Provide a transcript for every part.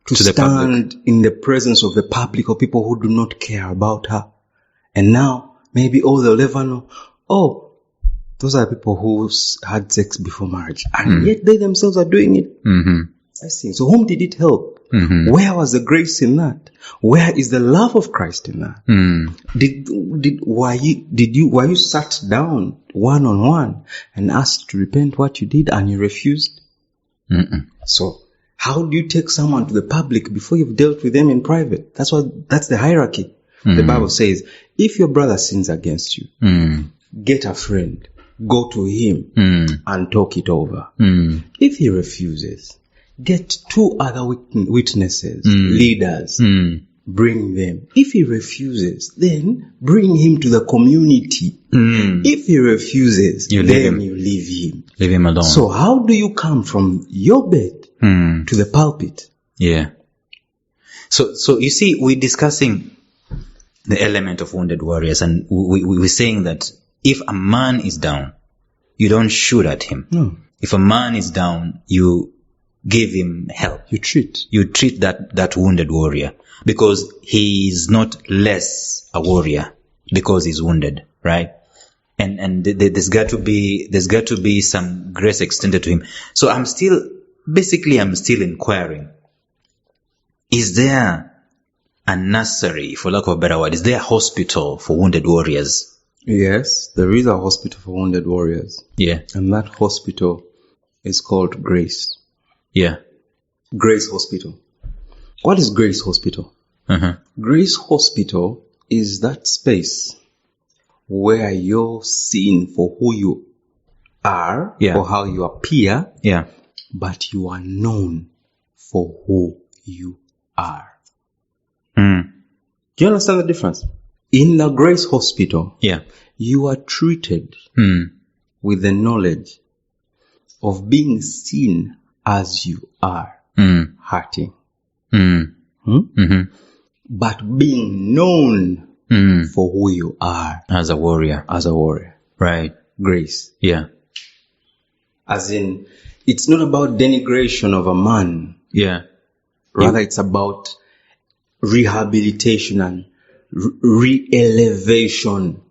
to the stand public. in the presence of the public or people who do not care about her. And now, maybe they'll ever know, those are people who had sex before marriage. And yet they themselves are doing it. Mm-hmm. I see. So whom did it help? Mm-hmm. Where was the grace in that? Where is the love of Christ in that? Mm. Were you sat down one-on-one and asked to repent what you did and you refused? Mm-mm. So how do you take someone to the public before you've dealt with them in private? That's the hierarchy. The Bible says, if your brother sins against you, get a friend, go to him and talk it over. If he refuses, get 2 other witnesses, leaders, bring them. If he refuses, then bring him to the community. If he refuses, you leave him. Leave him alone. So how do you come from your bed to the pulpit? Yeah. So you see, we're discussing the element of wounded warriors, and we're saying that if a man is down, you don't shoot at him. No. If a man is down, you give him help. You treat that wounded warrior, because he is not less a warrior because he's wounded, right? And there's got to be some grace extended to him. So I'm still inquiring. Is there a nursery, for lack of a better word? Is there a hospital for wounded warriors? Yes, there is a hospital for wounded warriors. Yeah. And that hospital is called Grace. Yeah. Grace Hospital. What is Grace Hospital? Uh-huh. Grace Hospital is that space where you're seen for who you are, or how you appear, but you are known for who you are. Do you understand the difference? In the Grace Hospital, you are treated with the knowledge of being seen as you are, hurting. But being known for who you are. As a warrior. Right. Grace. Yeah. As in, it's not about denigration of a man. Yeah. Rather, it's about rehabilitation and re-elevation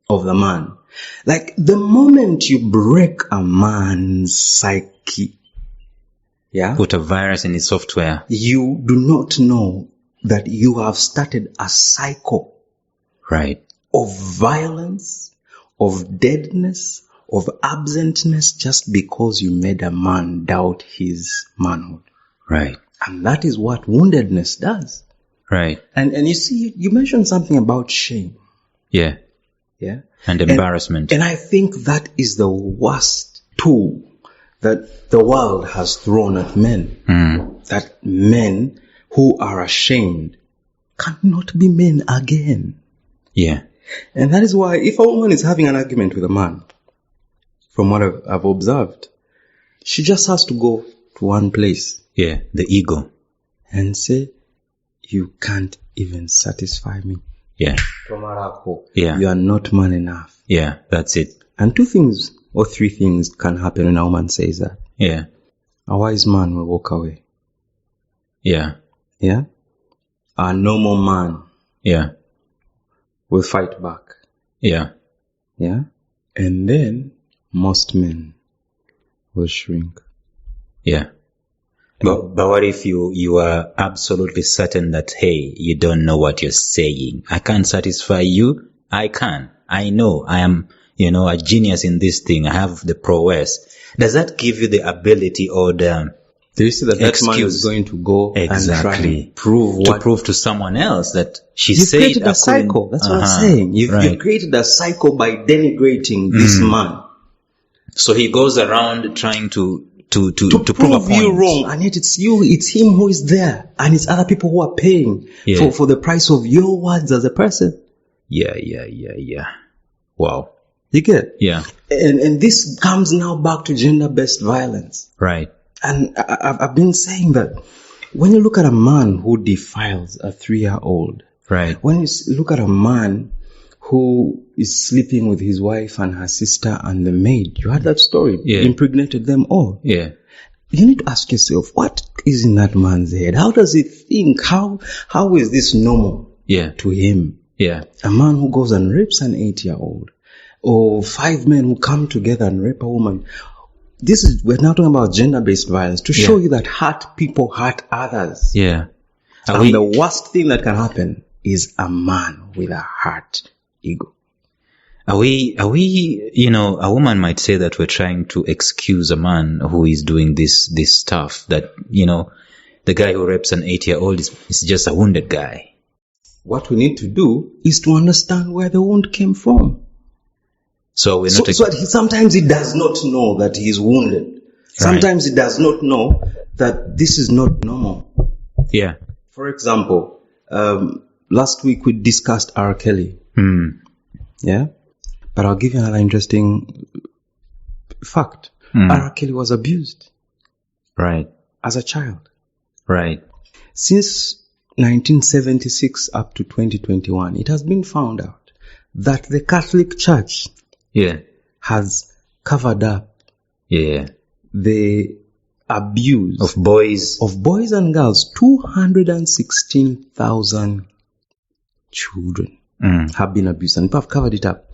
of the man. Like, the moment you break a man's psyche, put a virus in his software, you do not know that you have started a cycle, of violence, of deadness, of absentness, just because you made a man doubt his manhood. Right. And that is what woundedness does. Right. And you see, you mentioned something about shame. Yeah. Yeah. And embarrassment. And I think that is the worst tool that the world has thrown at men. That men who are ashamed cannot be men again. Yeah. And that is why if a woman is having an argument with a man, from what I've observed, she just has to go to one place. Yeah, the ego. And say, you can't even satisfy me. Yeah. Yeah. You are not man enough. Yeah, that's it. And 2 things or 3 things can happen when a woman says that. Yeah. A wise man will walk away. Yeah. Yeah. A normal man. Yeah. Will fight back. Yeah. Yeah. And then most men will shrink. Yeah. But what if you are absolutely certain that, hey, you don't know what you're saying? I can't satisfy you. I can. I know. I am, a genius in this thing. I have the prowess. Does that give you the ability or the do you see that man is going to go and try and prove to someone else that she you've said created a cycle? That's what I'm saying. You've created a cycle by denigrating this man. So he goes around trying to prove a point. You wrong, and yet it's him who is there, and it's other people who are paying for the price of your words as a person. Yeah. Wow. You get? Yeah. And this comes now back to gender-based violence. Right. And I've been saying that when you look at a man who defiles a 3-year-old, right? When you look at a man who is sleeping with his wife and her sister and the maid, you had that story, impregnated them all. Yeah. you need to ask yourself, what is in that man's head? How does he think? How is this normal to him? Yeah. A man who goes and rapes an 8-year-old, or 5 men who come together and rape a woman. We're now talking about gender-based violence to show you that hurt people hurt others. Yeah. And the worst thing that can happen is a man with a hurt ego. Are we, a woman might say that we're trying to excuse a man who is doing this stuff, that, the guy who rapes an 8-year-old is just a wounded guy. What we need to do is to understand where the wound came from. So sometimes he does not know that he is wounded. Right. Sometimes he does not know that this is not normal. Yeah. For example, last week we discussed R. Kelly. Yeah? But I'll give you another interesting fact. R. Kelly was abused. Right. As a child. Right. Since 1976 up to 2021, it has been found out that the Catholic Church has covered up the abuse of boys and girls. 216,000 children have been abused, and people have covered it up.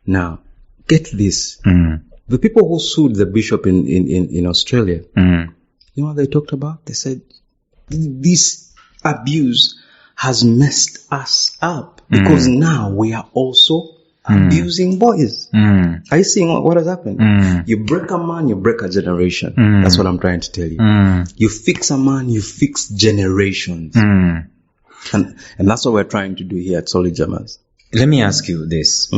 Now, get this. The people who sued the bishop in Australia, you know what they talked about? They said, this abuse has messed us up because now we are also abusing boys. Are you seeing what has happened? You break a man, you break a generation. That's what I'm trying to tell you. You fix a man, you fix generations. And that's what we're trying to do here at Solid Jammers. Let me ask you this.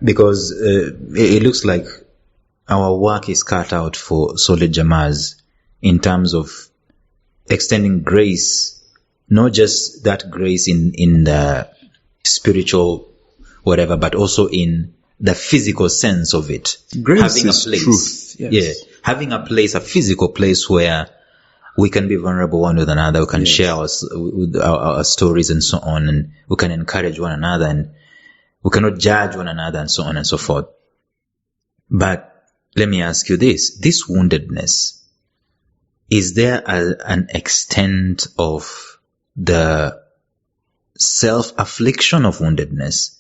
Because it looks like our work is cut out for Solid Jammers in terms of extending grace, not just that grace in the spiritual whatever, but also in the physical sense of it. Grace having is a place, truth. Yes. Having a place, a physical place where we can be vulnerable one with another, we can share our stories and so on, and we can encourage one another, and we cannot judge one another, and so on and so forth. But let me ask you this woundedness, is there an extent of the self-affliction of woundedness?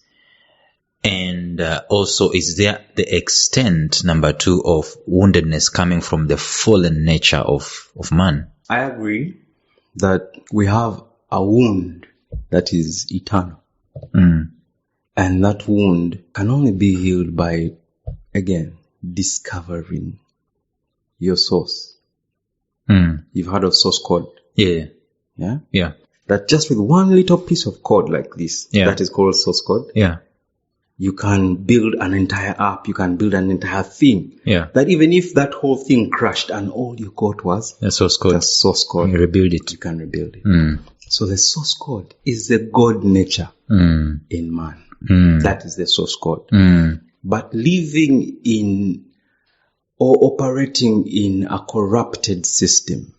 And also, is there the extent, number 2, of woundedness coming from the fallen nature of man? I agree that we have a wound that is eternal. And that wound can only be healed by, again, discovering your source. You've heard of source code? Yeah. That just with one little piece of code like this, that is called source code. You can build an entire app, you can build an entire thing. That even if that whole thing crashed and all you got was the source code, you rebuild it. You can rebuild it. So the source code is the God nature in man. That is the source code. But living in or operating in a corrupted system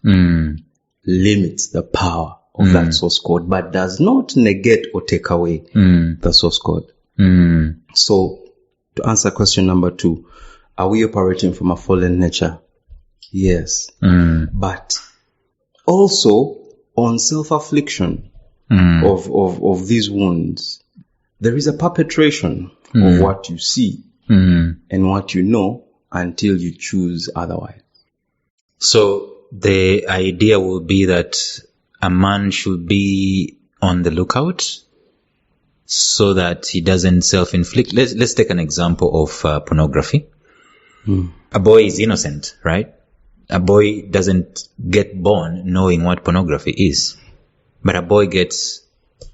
limits the power of that source code, but does not negate or take away the source code. So, to answer question number 2, are we operating from a fallen nature? Yes. But also on self-affliction of these wounds, there is a perpetration of what you see and what you know until you choose otherwise. So, the idea will be that a man should be on the lookout so that he doesn't self-inflict. Let's take an example of pornography. A boy is innocent, right? A boy doesn't get born knowing what pornography is, but a boy gets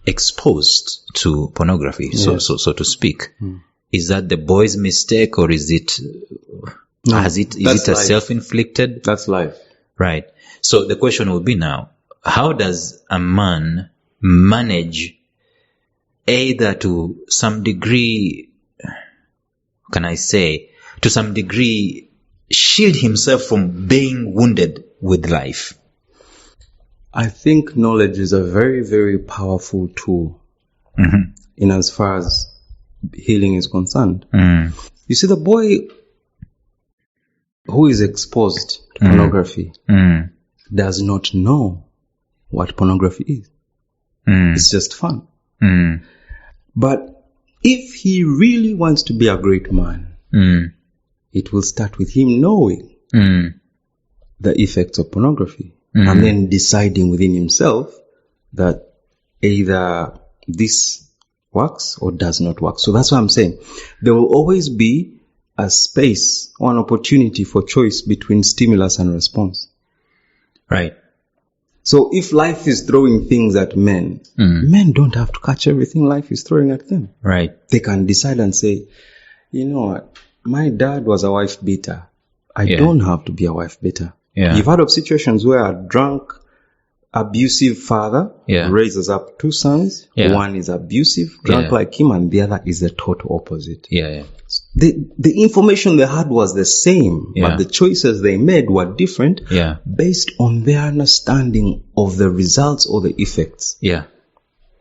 exposed to pornography, so to speak. Is that the boy's mistake, or is it? Is it a self-inflicted? That's life, right? So the question will be now: how does a man manage? Either to some degree, to some degree, shield himself from being wounded with life? I think knowledge is a very, very powerful tool in as far as healing is concerned. You see, the boy who is exposed pornography does not know what pornography is. It's just fun. But if he really wants to be a great man, it will start with him knowing the effects of pornography and then deciding within himself that either this works or does not work. So that's what I'm saying. There will always be a space or an opportunity for choice between stimulus and response. Right. So if life is throwing things at men, men don't have to catch everything life is throwing at them. Right. They can decide and say, you know what, my dad was a wife beater. I don't have to be a wife beater. Yeah. You've heard of situations where a drunk, abusive father raises up two sons. One is abusive, drunk like him, and the other is the total opposite. The information they had was the same, but the choices they made were different based on their understanding of the results or the effects. You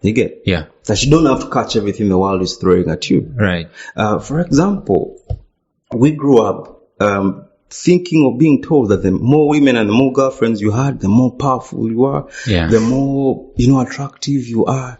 get? That you don't have to catch everything the world is throwing at you. Right. For example, we grew up thinking or being told that the more women and the more girlfriends you had, the more powerful you are, the more, attractive you are.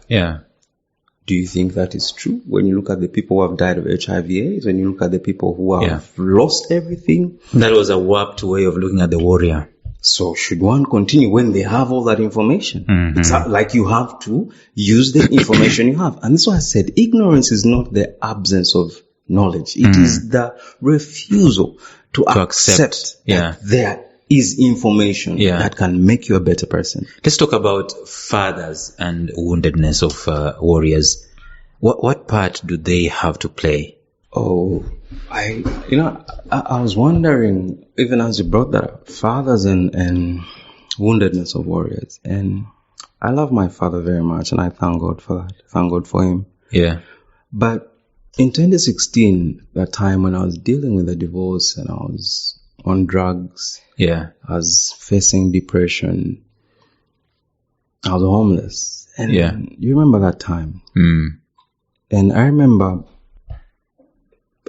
Do you think that is true? When you look at the people who have died of HIV/AIDS, when you look at the people who have lost everything? That was a warped way of looking at the warrior. So should one continue when they have all that information? It's like you have to use the information you have. And that's why I said ignorance is not the absence of knowledge. It is the refusal to accept that there is information that can make you a better person. Let's talk about fathers and woundedness of warriors. What part do they have to play? Oh, I was wondering, even as you brought that up, fathers and woundedness of warriors. And I love my father very much, and I thank God for that. Thank God for him. But in 2016, that time when I was dealing with a divorce and I was on drugs, I was facing depression, I was homeless. And you remember that time? And I remember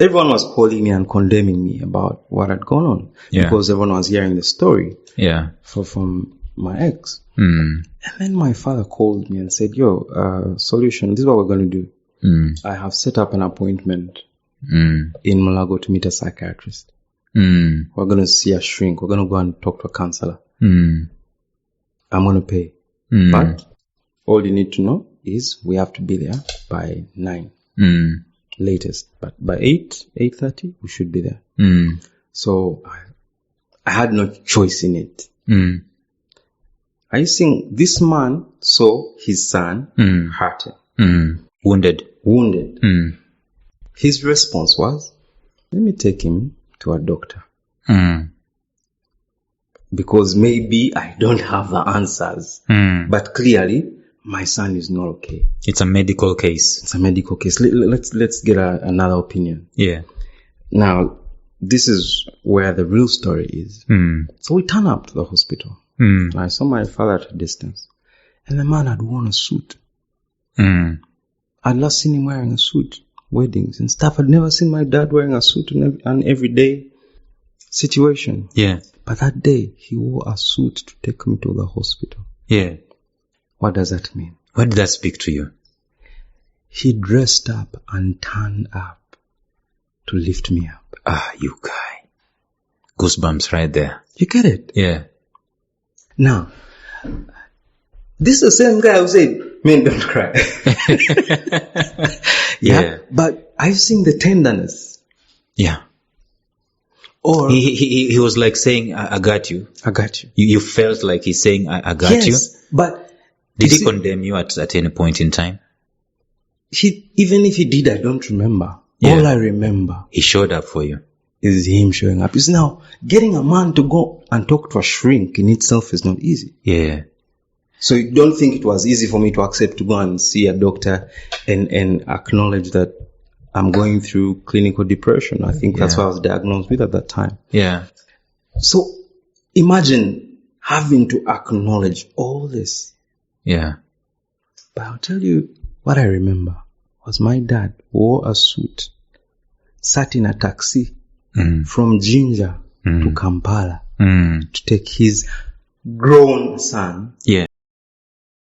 everyone was calling me and condemning me about what had gone on because everyone was hearing the story from my ex. And then my father called me and said, solution, this is what we're going to do. I have set up an appointment in Malago to meet a psychiatrist. We're going to see a shrink. We're going to go and talk to a counselor. I'm going to pay. But all you need to know is we have to be there by 9 latest. But by 8:30, we should be there. So I had no choice in it. I think this man saw his son hurting. Wounded. His response was, let me take him to a doctor. Because maybe I don't have the answers. But clearly, my son is not okay. It's a medical case. Let's get another opinion. Now, this is where the real story is. So we turn up to the hospital. I saw my father at a distance. And the man had worn a suit. I'd last seen him wearing a suit, weddings and stuff. I'd never seen my dad wearing a suit in an everyday situation. But that day, he wore a suit to take me to the hospital. What does that mean? What did that speak to you? He dressed up and turned up to lift me up. You guy. Goosebumps right there. You get it? Now, this is the same guy who said, men don't cry. But I've seen the tenderness. Or he was like saying, I got you. I got you. You felt like he's saying, I got you. But did he condemn you at any point in time? Even if he did, I don't remember. All I remember, he showed up for you. Is him showing up. It's now getting a man to go and talk to a shrink in itself is not easy. So you don't think it was easy for me to accept to go and see a doctor and acknowledge that I'm going through clinical depression. I think that's what I was diagnosed with at that time. So imagine having to acknowledge all this. But I'll tell you what I remember was my dad wore a suit, sat in a taxi from Jinja to Kampala to take his grown son Yeah.